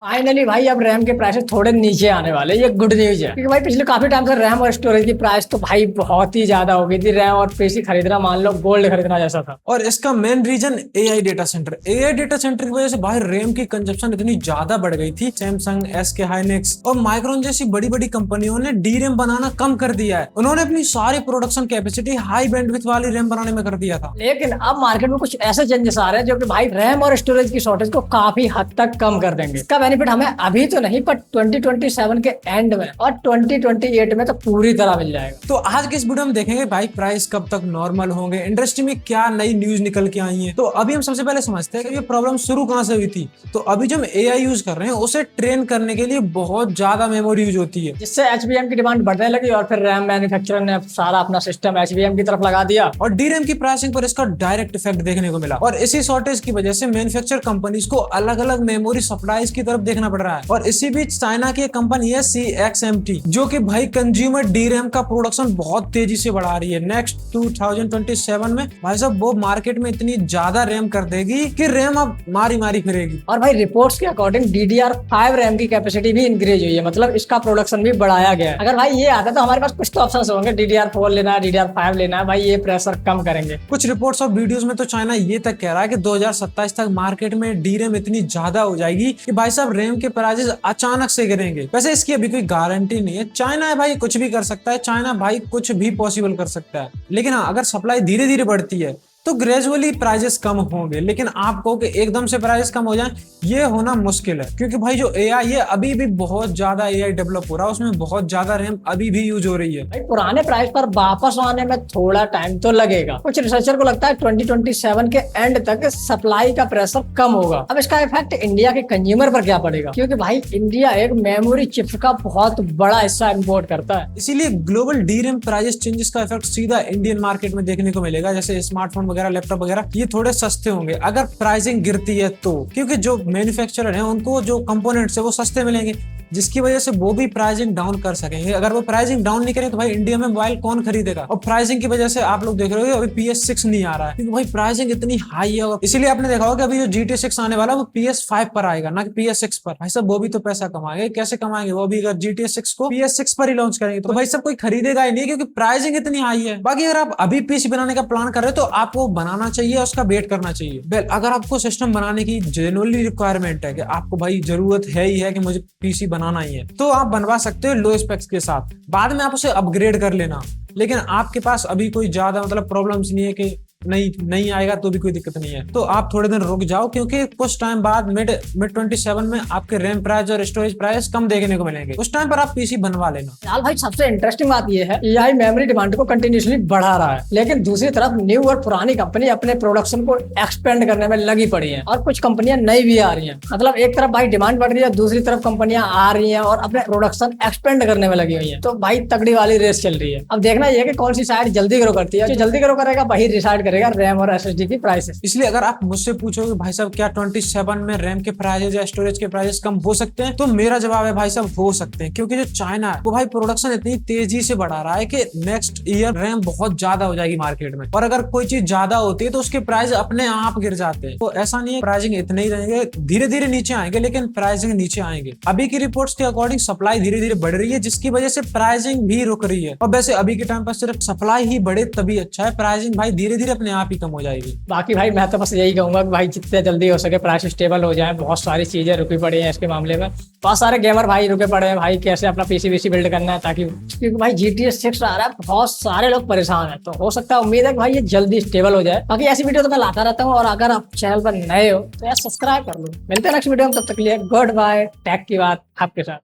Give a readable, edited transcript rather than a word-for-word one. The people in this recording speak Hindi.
फाइनली भाई अब रैम के प्राइसेस थोड़े नीचे आने वाले, ये गुड न्यूज है। क्योंकि भाई पिछले काफी टाइम से रैम और स्टोरेज की प्राइस तो भाई बहुत ही ज्यादा हो गई थी। रैम और पीसी खरीदना मान लो गोल्ड खरीदना जैसा था। और इसका main reason AI data center की वजह से भाई रैम की कंजप्शन इतनी ज्यादा बढ़ गई थी। सैमसंग, एसके हाइनेक्स और माइक्रोन जैसी बड़ी बड़ी कंपनियों ने डी रैम बनाना कम कर दिया है। उन्होंने अपनी सारी प्रोडक्शन कैपेसिटी हाई बैंडविड्थ वाली रैम बनाने में कर दिया था। लेकिन अब मार्केट में कुछ ऐसे चेंजेस आ रहे हैं जो कि भाई रैम और स्टोरेज की शॉर्टेज को काफी हद तक कम कर देंगे। इसका बेनिफिट हमें अभी तो नहीं पर 2027 के एंड में और 2028 में तो पूरी तरह मिल जाएगा। तो आज के इस वीडियो में देखेंगे भाई प्राइस कब तक नॉर्मल होंगे, इंडस्ट्री में क्या नई न्यूज निकल के आई है। तो अभी हम सबसे पहले समझते हैं कि ये प्रॉब्लम शुरू कहां से हुई थी। तो अभी जो हम एआई यूज कर रहे हैं उसे ट्रेन करने के लिए बहुत ज्यादा मेमोरी यूज होती है, जिससे एचबीएम की डिमांड बढ़ने लगी और फिर रैम मैन्युफैक्चरर ने सारा अपना सिस्टम एचबीएम की तरफ लगा दिया और डीरैम की प्राइसिंग पर इसका डायरेक्ट इफेक्ट देखने को मिला। और इसी शॉर्टेज की वजह से मैन्युफैक्चर कंपनीज को अलग अलग मेमोरी सप्लाईज की तरफ देखना पड़ रहा है। और इसी बीच चाइना की कंपनी है CXMT जो कि भाई कंज्यूमर डीरैम का प्रोडक्शन बहुत तेजी से बढ़ा रही है। नेक्स्ट 2027 में भाई साहब वो मार्केट में इतनी ज्यादा रैम कर देगी कि रैम अब मारी मारी फिरेगी। और भाई रिपोर्ट्स के अकॉर्डिंग DDR5 रैम की कैपेसिटी भी इंक्रीज हुई है, मतलब इसका प्रोडक्शन भी बढ़ाया गया है। अगर भाई ये आता है तो हमारे पास कुछ तो ऑप्शंस होंगे, DDR4 लेना है, DDR5 लेना है, भाई ये प्रेशर कम करेंगे। कुछ रिपोर्ट्स और वीडियोस में तो चाइना ये तक कह रहा है कि 2027 तक मार्केट में डीरैम इतनी ज्यादा हो जाएगी कि भाई साहब रैम के प्राइसेस अचानक से गिरेंगे। वैसे इसकी अभी कोई गारंटी नहीं है, चाइना है भाई कुछ भी कर सकता है, चाइना भाई कुछ भी पॉसिबल कर सकता है। लेकिन हाँ अगर सप्लाई धीरे धीरे बढ़ती है तो ग्रेजुअली प्राइजेस कम होंगे। लेकिन आप कहो कि एकदम से प्राइस कम हो जाए ये होना मुश्किल है, क्योंकि भाई जो एआई है अभी भी बहुत ज्यादा एआई डेवलप हो रहा है, उसमें बहुत ज्यादा रैम अभी भी यूज हो रही है। भाई पुराने प्राइस पर वापस आने में थोड़ा टाइम तो लगेगा। कुछ रिसर्चर को लगता है 2027 के एंड तक सप्लाई का प्रेशर कम होगा। अब इसका इफेक्ट इंडिया के कंज्यूमर पर क्या पड़ेगा, क्योंकि भाई इंडिया एक मेमोरी चिप्स का बहुत बड़ा हिस्सा इम्पोर्ट करता है। इसीलिए ग्लोबल डीरैम प्राइस चेंजेस का इफेक्ट सीधा इंडियन मार्केट में देखने को मिलेगा। जैसे स्मार्टफोन वगैरह, लैपटॉप वगैरह ये थोड़े सस्ते होंगे अगर प्राइसिंग गिरती है तो, क्योंकि जो मैन्युफैक्चरर हैं उनको जो कंपोनेंट्स है वो सस्ते मिलेंगे, जिसकी वजह से वो भी प्राइसिंग डाउन कर सकेंगे। अगर वो प्राइसिंग डाउन नहीं करें तो भाई इंडिया में मोबाइल कौन खरीदेगा। और प्राइसिंग की वजह से आप लोग देख रहे हो अभी PS6 नहीं आ रहा है, क्योंकि भाई प्राइसिंग इतनी हाई है। इसीलिए आपने देखा होगा अभी जो GTA 6 आने वाला है वो PS5 पर आएगा, ना कि PS6 पर। भाई साहब वो भी तो पैसा कमाएंगे, कैसे कमाएंगे वो भी, अगर GTA 6 को PS6 पर ही लॉन्च करेंगे तो भाई सब कोई खरीदेगा ही नहीं, क्योंकि प्राइसिंग इतनी हाई है। बाकी अगर आप अभी पीसी बनाने का प्लान कर रहे हो तो आपको बनाना चाहिए, उसका वेट करना चाहिए। वेल अगर आपको सिस्टम बनाने की जेन्युइनली रिक्वायरमेंट है कि आपको भाई जरूरत है ही है कि मुझे पीसी बनाना ही है, तो आप बनवा सकते हो लो स्पेक्स के साथ, बाद में आप उसे अपग्रेड कर लेना। लेकिन आपके पास अभी कोई ज्यादा मतलब प्रॉब्लम्स नहीं है कि नहीं आएगा तो भी कोई दिक्कत नहीं है, तो आप थोड़े दिन रुक जाओ, क्योंकि कुछ टाइम बाद मिड 27 में आपके रैम प्राइस और स्टोरेज प्राइस कम देखने को मिलेंगे। उस टाइम पर आप पीसी बनवा लेना। फिलहाल भाई सबसे इंटरेस्टिंग बात यह है एआई मेमोरी डिमांड को कंटिन्यूसली बढ़ा रहा है, लेकिन दूसरी तरफ न्यू और पुरानी कंपनी अपने प्रोडक्शन को एक्सपेंड करने में लगी पड़ी है और कुछ कंपनियां नई भी आ रही है। मतलब एक तरफ भाई डिमांड बढ़ रही है, दूसरी तरफ कंपनियां आ रही है और अपने प्रोडक्शन एक्सपेंड करने में लगी हुई है। तो भाई तगड़ी वाली रेस चल रही है। अब देखना यह कि कौन सी साइड जल्दी ग्रो करती है, जो जल्दी ग्रो करेगा वही डिसाइड करेगा रैम और SSD की प्राइसेस। इसलिए अगर आप मुझसे पूछोगे भाई साहब क्या 27 में रैम के प्राइसेस या स्टोरेज के प्राइसेस कम हो सकते हैं, तो मेरा जवाब है भाई साहब हो सकते हैं, क्योंकि जो चाइना है वो भाई प्रोडक्शन इतनी तेजी से बढ़ा रहा है कि नेक्स्ट ईयर रैम बहुत ज्यादा हो जाएगी मार्केट में। और अगर कोई चीज ज्यादा होती है तो उसके प्राइस अपने आप गिर जाते हैं। तो ऐसा नहीं है प्राइसिंग इतने ही रहेंगे, धीरे धीरे नीचे आएंगे, लेकिन प्राइसिंग नीचे आएंगे। अभी की रिपोर्ट्स के अकॉर्डिंग सप्लाई धीरे धीरे बढ़ रही है, जिसकी वजह से प्राइसिंग भी रुक रही है। और वैसे अभी के टाइम पर सिर्फ सप्लाई ही बढ़े तभी अच्छा है, प्राइसिंग भाई धीरे धीरे अपने आप ही कम हो जाएगी। बाकी भाई मैं तो बस यही कहूंगा कि भाई जितने जल्दी हो सके प्राइस स्टेबल हो जाए। बहुत सारी चीजें रुकी पड़ी हैं इसके मामले में, बहुत सारे गेमर भाई रुके पड़े हैं भाई कैसे अपना पीसी बिल्ड करना है, ताकि क्योंकि भाई GTA 6 आ रहा है, बहुत सारे लोग परेशान हैं। तो हो सकता है, उम्मीद है कि भाई ये जल्दी स्टेबल हो जाए। बाकी ऐसी वीडियो तो मैं लाता रहता हूँ, और अगर आप चैनल पर नए हो तो यार सब्सक्राइब कर लो। मिलते हैं नेक्स्ट वीडियो में, तब तक के लिए गुड बाय। टेक की बात आपके साथ।